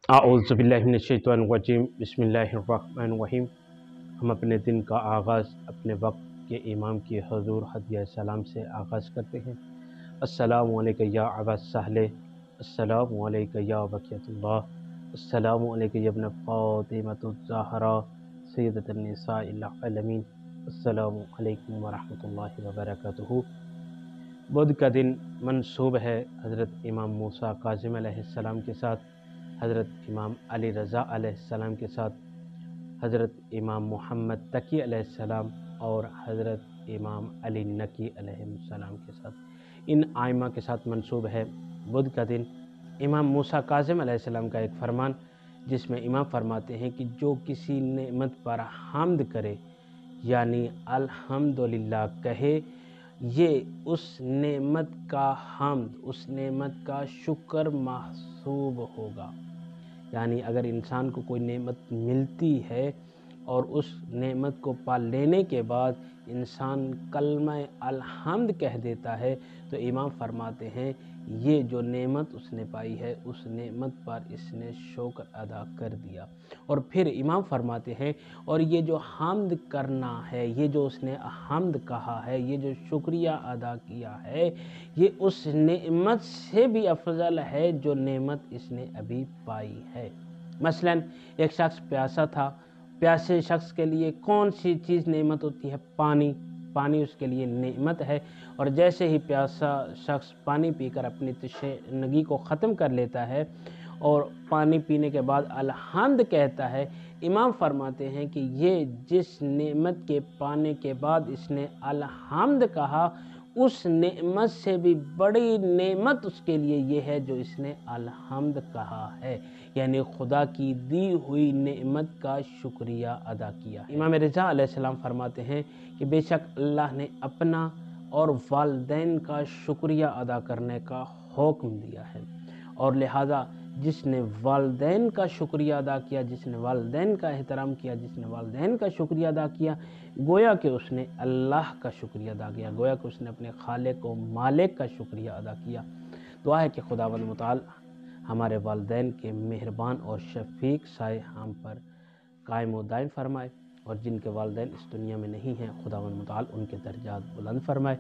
اعوذ باللہ من الشیطان الرجیم بسم اللہ الرحمن الرحیم۔ ہم اپنے دن کا آغاز اپنے وقت کے امام کی حضور ہدیہ سلام سے آغاز کرتے ہیں۔ السلام علیکم یا ابا سہل، السلام علیکم یا بقیۃ اللہ، السلام علیکم یا ابن فاطمۃ الزہرا سیدۃ النساء العالمین، السلام علیکم ورحمۃ اللہ وبرکاتہ۔ بدھ کا دن منسوب ہے حضرت امام موسیٰ کاظم علیہ السلام کے ساتھ، حضرت امام علی رضا علیہ السلام کے ساتھ، حضرت امام محمد تقی علیہ السلام اور حضرت امام علی نقی علیہ السلام کے ساتھ، ان آئمہ کے ساتھ منسوب ہے بدھ کا دن۔ امام موسیٰ کاظم علیہ السلام کا ایک فرمان جس میں امام فرماتے ہیں کہ جو کسی نعمت پر حمد کرے یعنی الحمدللہ کہے، یہ اس نعمت کا حمد، اس نعمت کا شکر محسوب ہوگا۔ یعنی اگر انسان کو کوئی نعمت ملتی ہے اور اس نعمت کو پا لینے کے بعد انسان کلمہ الحمد کہہ دیتا ہے تو امام فرماتے ہیں یہ جو نعمت اس نے پائی ہے اس نعمت پر اس نے شکر ادا کر دیا۔ اور پھر امام فرماتے ہیں اور یہ جو حمد کرنا ہے، یہ جو اس نے حمد کہا ہے، یہ جو شکریہ ادا کیا ہے، یہ اس نعمت سے بھی افضل ہے جو نعمت اس نے ابھی پائی ہے۔ مثلا ایک شخص پیاسا تھا، پیاسے شخص کے لیے کون سی چیز نعمت ہوتی ہے؟ پانی۔ پانی اس کے لیے نعمت ہے، اور جیسے ہی پیاسا شخص پانی پی کر اپنی تشنگی کو ختم کر لیتا ہے اور پانی پینے کے بعد الحمد کہتا ہے، امام فرماتے ہیں کہ یہ جس نعمت کے پانے کے بعد اس نے الحمد کہا، اس نعمت سے بھی بڑی نعمت اس کے لیے یہ ہے جو اس نے الحمد کہا ہے، یعنی خدا کی دی ہوئی نعمت کا شکریہ ادا کیا ہے۔ امام رضا علیہ السلام فرماتے ہیں کہ بے شک اللہ نے اپنا اور والدین کا شکریہ ادا کرنے کا حکم دیا ہے، اور لہٰذا جس نے والدین کا شکریہ ادا کیا، جس نے والدین کا احترام کیا، جس نے والدین کا شکریہ ادا کیا، گویا کہ اس نے اللہ کا شکریہ ادا کیا، گویا کہ اس نے اپنے خالق و مالک کا شکریہ ادا کیا۔ دعا ہے کہ خداوند متعال ہمارے والدین کے مہربان اور شفیق سائے ہم پر قائم و دائم فرمائے، اور جن کے والدین اس دنیا میں نہیں ہیں خداوند متعال ان کے درجات بلند فرمائے،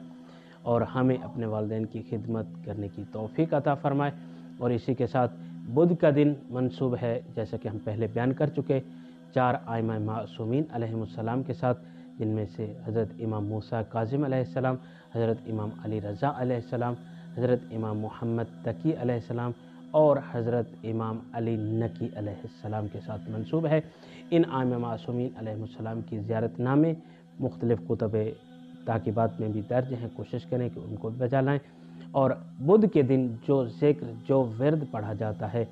اور ہمیں اپنے والدین کی خدمت کرنے کی توفیق عطا فرمائے۔ اور اسی کے ساتھ بدھ کا دن منسوب ہے جیسا کہ ہم پہلے بیان کر چکے 4 ائمہ معصومین علیہم السلام کے ساتھ، جن میں سے حضرت امام موسیٰ کاظم علیہ السلام، حضرت امام علی رضا علیہ السلام، حضرت امام محمد تقی علیہ السلام اور حضرت امام علی نقی علیہ السلام کے ساتھ منسوب ہے۔ ان ائمہ معصومین علیہم السلام کی زیارت نامے مختلف کتب تاقیبات میں بھی درج ہیں، کوشش کریں کہ ان کو بجا لائیں۔ اور بدھ کے دن جو ذکر، جو ورد پڑھا جاتا ہے،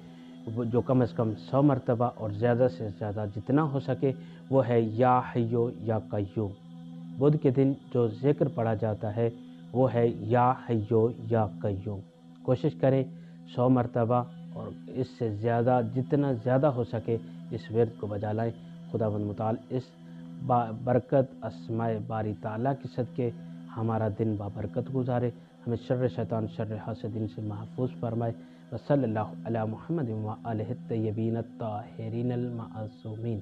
وہ جو کم از کم 100 مرتبہ اور زیادہ سے زیادہ جتنا ہو سکے وہ ہے یا حیو یا قیوم۔ بدھ کے دن جو ذکر پڑھا جاتا ہے وہ ہے یا حیو یا قیوم۔ کوشش کریں 100 مرتبہ اور اس سے زیادہ، جتنا زیادہ ہو سکے اس ورد کو بجا لائیں۔ خداوند متعال اس برکت اسماء باری تعالیٰ کی صدقے ہمارا دن بابرکت گزارے، ہمیں شر شیطان، شر حاسدین سے محفوظ فرمائے۔ وصلی اللہ علی محمد و آلہ الطیبین الطاہرین المعصومین۔